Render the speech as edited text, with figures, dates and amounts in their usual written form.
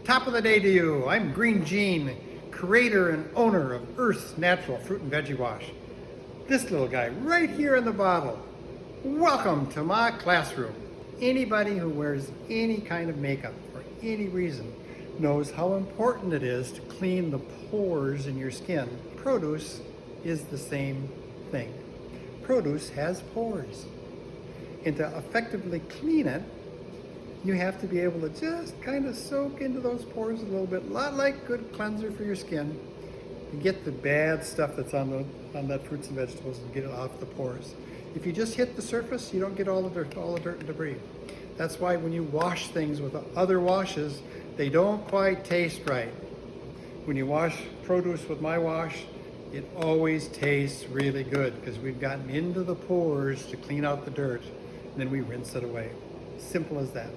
Top of the day to you. I'm Green Gene, creator and owner of Earth's Natural Fruit and Veggie Wash. This little guy right here in the bottle. Welcome to my classroom. Anybody who wears any kind of makeup for any reason knows how important it is to clean the pores in your skin. Produce is the same thing. Produce has pores. And to effectively clean it, you have to be able to just kind of soak into those pores a little bit, a lot like good cleanser for your skin, and get the bad stuff that's on that fruits and vegetables and get it off the pores. If you just hit the surface, you don't get all the dirt and debris. That's why when you wash things with other washes, they don't quite taste right. When you wash produce with my wash, it always tastes really good because we've gotten into the pores to clean out the dirt, and then we rinse it away. Simple as that.